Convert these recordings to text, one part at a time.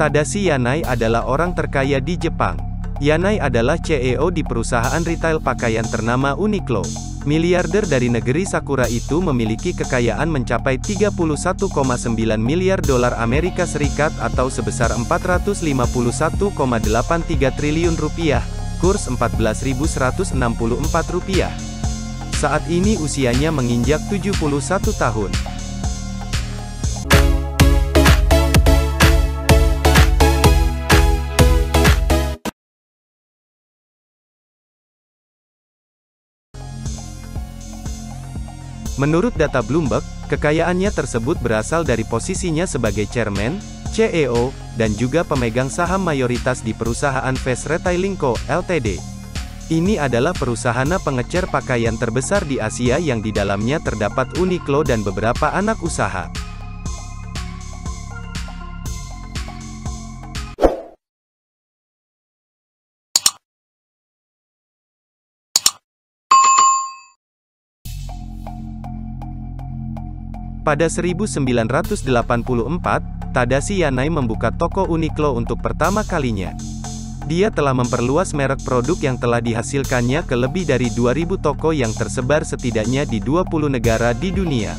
Tadashi Yanai adalah orang terkaya di Jepang. Yanai adalah CEO di perusahaan retail pakaian ternama Uniqlo. Miliarder dari negeri Sakura itu memiliki kekayaan mencapai 31,9 miliar dolar Amerika Serikat atau sebesar 451,83 triliun rupiah, kurs 14.164 rupiah. Saat ini usianya menginjak 71 tahun. Menurut data Bloomberg, kekayaannya tersebut berasal dari posisinya sebagai chairman, CEO, dan juga pemegang saham mayoritas di perusahaan Fast Retailing Co., Ltd. Ini adalah perusahaan pengecer pakaian terbesar di Asia yang di dalamnya terdapat Uniqlo dan beberapa anak usaha. Pada 1984, Tadashi Yanai membuka toko Uniqlo untuk pertama kalinya. Dia telah memperluas merek produk yang telah dihasilkannya ke lebih dari 2.000 toko yang tersebar setidaknya di 20 negara di dunia.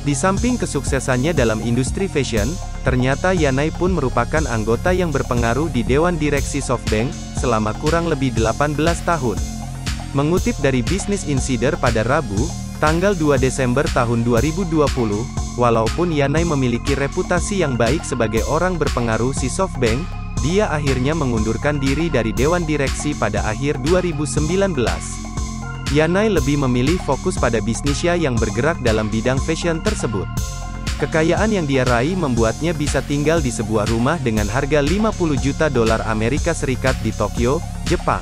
Di samping kesuksesannya dalam industri fashion, ternyata Yanai pun merupakan anggota yang berpengaruh di Dewan Direksi SoftBank, selama kurang lebih 18 tahun. Mengutip dari Business Insider pada Rabu, tanggal 2 Desember tahun 2020, walaupun Yanai memiliki reputasi yang baik sebagai orang berpengaruh si SoftBank, dia akhirnya mengundurkan diri dari Dewan Direksi pada akhir 2019. Yanai lebih memilih fokus pada bisnisnya yang bergerak dalam bidang fashion tersebut. Kekayaan yang dia raih membuatnya bisa tinggal di sebuah rumah dengan harga 50 juta dolar Amerika Serikat di Tokyo, Jepang.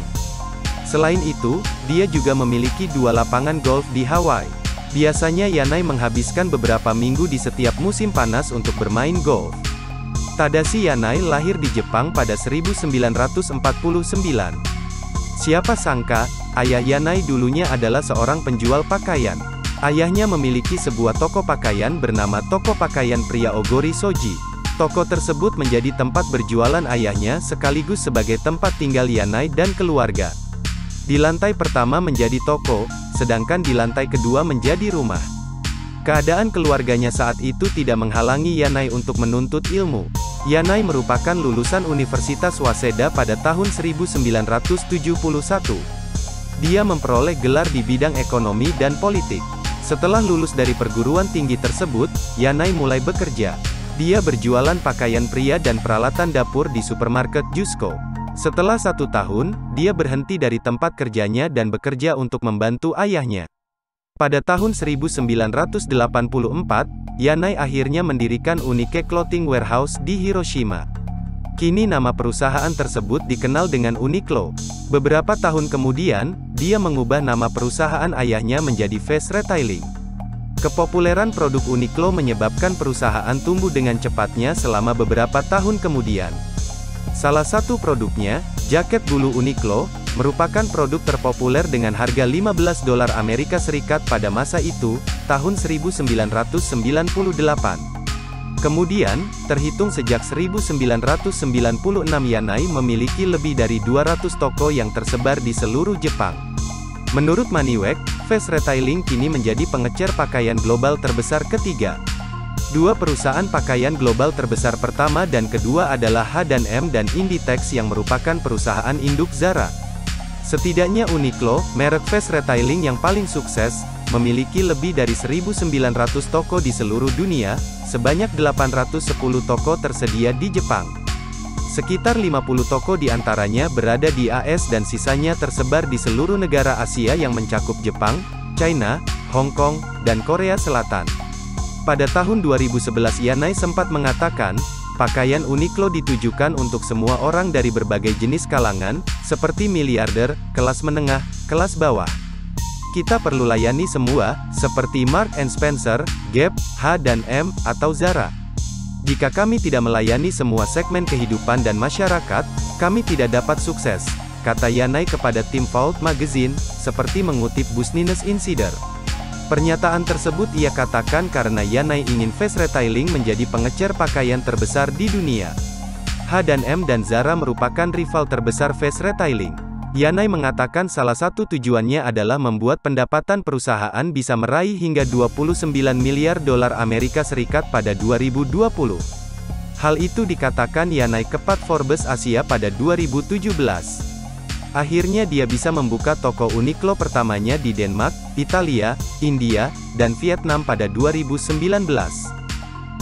Selain itu, dia juga memiliki 2 lapangan golf di Hawaii. Biasanya Yanai menghabiskan beberapa minggu di setiap musim panas untuk bermain golf. Tadashi Yanai lahir di Jepang pada 1949. Siapa sangka, ayah Yanai dulunya adalah seorang penjual pakaian. Ayahnya memiliki sebuah toko pakaian bernama Toko Pakaian Pria Ogori Shoji. Toko tersebut menjadi tempat berjualan ayahnya sekaligus sebagai tempat tinggal Yanai dan keluarga. Di lantai pertama menjadi toko, sedangkan di lantai kedua menjadi rumah. Keadaan keluarganya saat itu tidak menghalangi Yanai untuk menuntut ilmu. Yanai merupakan lulusan Universitas Waseda pada tahun 1971. Dia memperoleh gelar di bidang ekonomi dan politik. Setelah lulus dari perguruan tinggi tersebut, Yanai mulai bekerja. Dia berjualan pakaian pria dan peralatan dapur di supermarket Jusco. Setelah 1 tahun, dia berhenti dari tempat kerjanya dan bekerja untuk membantu ayahnya. Pada tahun 1984, Yanai akhirnya mendirikan Unique Clothing Warehouse di Hiroshima. Kini nama perusahaan tersebut dikenal dengan Uniqlo. Beberapa tahun kemudian, dia mengubah nama perusahaan ayahnya menjadi Fast Retailing. Kepopuleran produk Uniqlo menyebabkan perusahaan tumbuh dengan cepatnya selama beberapa tahun kemudian. Salah satu produknya, jaket bulu Uniqlo, merupakan produk terpopuler dengan harga 15 dolar Amerika Serikat pada masa itu, tahun 1998. Kemudian, terhitung sejak 1996 Yanai memiliki lebih dari 200 toko yang tersebar di seluruh Jepang. Menurut Maniwek, Fast Retailing kini menjadi pengecer pakaian global terbesar ketiga. 2 perusahaan pakaian global terbesar pertama dan kedua adalah H&M dan Inditex yang merupakan perusahaan induk Zara. Setidaknya Uniqlo, merek fast retailing yang paling sukses, memiliki lebih dari 1.900 toko di seluruh dunia, sebanyak 810 toko tersedia di Jepang. Sekitar 50 toko di antaranya berada di AS dan sisanya tersebar di seluruh negara Asia yang mencakup Jepang, China, Hong Kong, dan Korea Selatan. Pada tahun 2011 Yanai sempat mengatakan, pakaian Uniqlo ditujukan untuk semua orang dari berbagai jenis kalangan, seperti miliarder, kelas menengah, kelas bawah. Kita perlu layani semua, seperti Marks & Spencer, Gap, H&M, atau Zara. Jika kami tidak melayani semua segmen kehidupan dan masyarakat, kami tidak dapat sukses, kata Yanai kepada tim Vault Magazine, seperti mengutip Business Insider. Pernyataan tersebut ia katakan karena Yanai ingin fast retailing menjadi pengecer pakaian terbesar di dunia. H&M dan Zara merupakan rival terbesar fast retailing. Yanai mengatakan salah satu tujuannya adalah membuat pendapatan perusahaan bisa meraih hingga 29 miliar dolar Amerika Serikat pada 2020. Hal itu dikatakan Yanai kepada Forbes Asia pada 2017. Akhirnya dia bisa membuka toko Uniqlo pertamanya di Denmark, Italia, India, dan Vietnam pada 2019.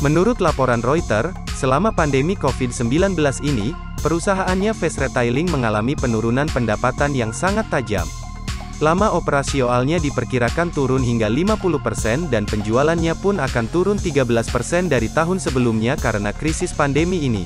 Menurut laporan Reuters, selama pandemi COVID-19 ini, perusahaannya fast retailing mengalami penurunan pendapatan yang sangat tajam. Lama operasionalnya diperkirakan turun hingga 50% dan penjualannya pun akan turun 13% dari tahun sebelumnya karena krisis pandemi ini.